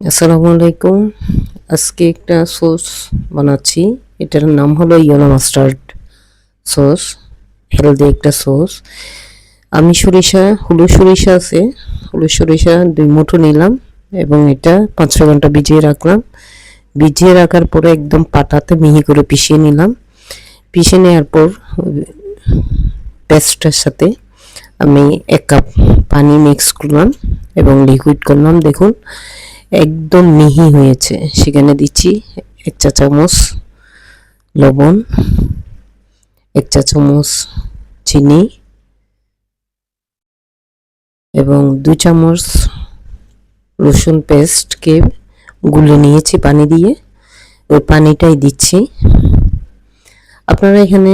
আসসালামু আলাইকুম। আজকে একটা সস বানাচ্ছি। এটার নাম হলো ইয়েলো মাস্টার্ড সস। হেলদি একটা সস। আমি হলুদ সরিষা আছে, হলুদ সরিষা 2 মুঠো নিলাম এবং এটা 5-6 ঘন্টা ভিজিয়ে রাখলাম। ভিজিয়ে রাখার পরে একদম পাটাতে মিহি করে পিষিয়ে নিলাম। পিষে নেওয়ার পর পেস্টটার সাথে আমি 1 কাপ পানি মিক্স করলাম এবং লিকুইড করলাম। দেখুন একদম মিহি হয়েছে। সেখানে দিচ্ছি 1 চা চামচ লবণ, 1 চা চামচ চিনি এবং 2 চামচ রসুন পেস্টকে গুলে নিয়েছি পানি দিয়ে। ওই পানিটাই দিচ্ছি। আপনারা এখানে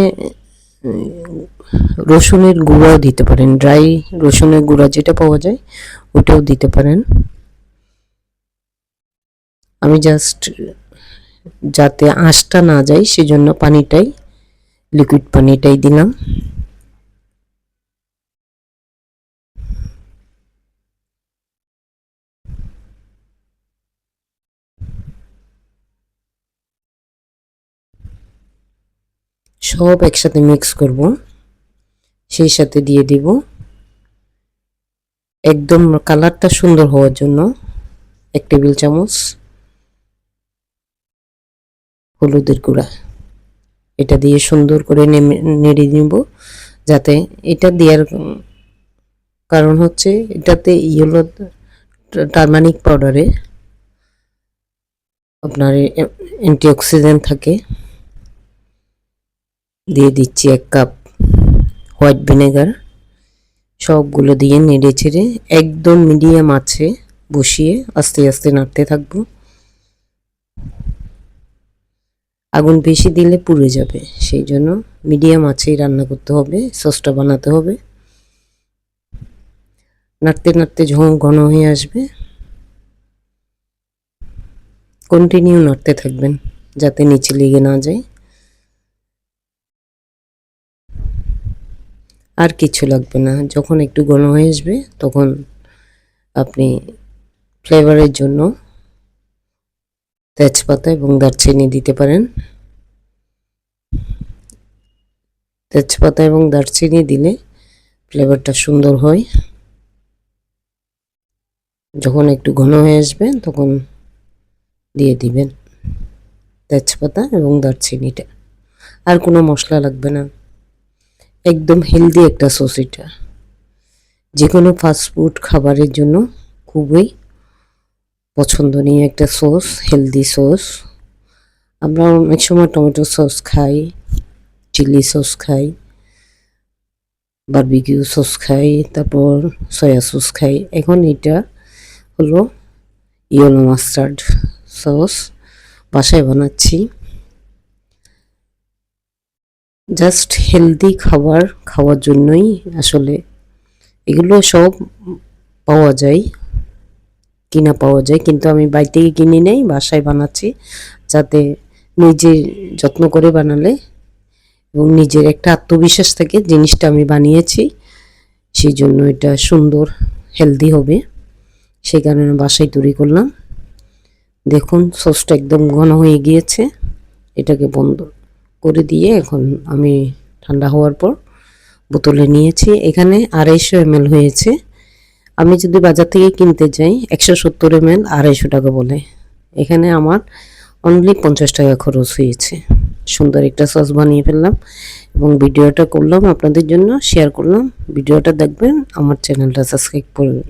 রসুনের গুঁড়াও দিতে পারেন, ড্রাই রসুনের গুঁড়া যেটা পাওয়া যায় ওটাও দিতে পারেন। আমি জাস্ট যাতে আঁশটা না যায় সেজন্য লিকুইড পানিটাই দিলাম। সব একসাথে মিক্স করব। সেই সাথে দিয়ে দিব একদম কালারটা সুন্দর হওয়ার জন্য 1 টেবিল চামচ হলুদের গুঁড়া। এটা দিয়ে সুন্দর করে নেড়ে নিব। যাতে এটা দেওয়ার কারণ হচ্ছে এটাতে ইয়েলো টারমারিক পাউডারে আপনার অ্যান্টিঅক্সিডেন্ট থাকে। দিয়ে দিচ্ছি 1 কাপ হোয়াইট ভিনেগার। সবগুলো দিয়ে নেড়ে চেড়ে একদম মিডিয়াম আছে বসিয়ে আস্তে আস্তে নাড়তে থাকবো। আগুন বেশি দিলে পুড়ে যাবে, সেই জন্য মিডিয়াম আঁচেই রান্না করতে হবে, সসটা বানাতে হবে। নাড়তে নাড়তে যখন ঘন হয়ে আসবে কন্টিনিউ নাড়তে থাকবেন যাতে নিচে লেগে না যায়। আর কিছু লাগবে না। যখন একটু ঘন হয়ে আসবে তখন আপনি ফ্লেভারের জন্য তেজপাতা এবং দারচিনি দিতে পারেন। তেজপাতা এবং দারচিনি দিলে ফ্লেভারটা সুন্দর হয়। যখন একটু ঘন হয়ে আসবে তখন দিয়ে দিবেন তেজপাতা এবং দারচিনিটা। আর কোনো মশলা লাগবে না। একদম হেলদি একটা সস এটা। যে কোনো ফাস্টফুড খাবারের জন্য খুবই পছন্দনীয় একটা সস, হেলদি সস। আমরা অনেক সময় টমেটো সস খাই, চিলি সস খাই, বারবিকিউ সস খাই, তারপর সয়া সস খাই। এখন এটা হলো ইয়েলো মাস্টার্ড সস, বাসায় বানাচ্ছি। জাস্ট হেলদি খাবার খাওয়ার জন্যই আসলে এগুলো সব পাওয়া যায়, পাওয়া যায়, কিন্তু আমি বাইরে থেকে কিনে নেই, বাসায় বানাচ্ছি যাতে নিজে যত্ন করে বানালে এবং নিজের একটা আত্মবিশ্বাস থাকে জিনিসটা আমি বানিয়েছি, সেই জন্য এটা সুন্দর হেলদি হবে। সেই কারণে বাসায় তৈরি করলাম। দেখুন সসটা একদম ঘন হয়ে গিয়েছে। এটাকে বন্ধ করে দিয়ে এখন আমি ঠান্ডা হওয়ার পর বোতলে নিয়েছি। এখানে 250 ml হয়েছে। আমি যদি বাজার থেকে কিনতে যাই 170 ml 250 টাকা বলে। এখানে আমার অনলি 50 টাকা খরচ হয়েছে। সুন্দর একটা সস বানিয়ে ফেললাম এবং ভিডিওটা করলাম আপনাদের জন্য, শেয়ার করলাম। ভিডিওটা দেখবেন, আমার চ্যানেলটা সাবস্ক্রাইব করবেন।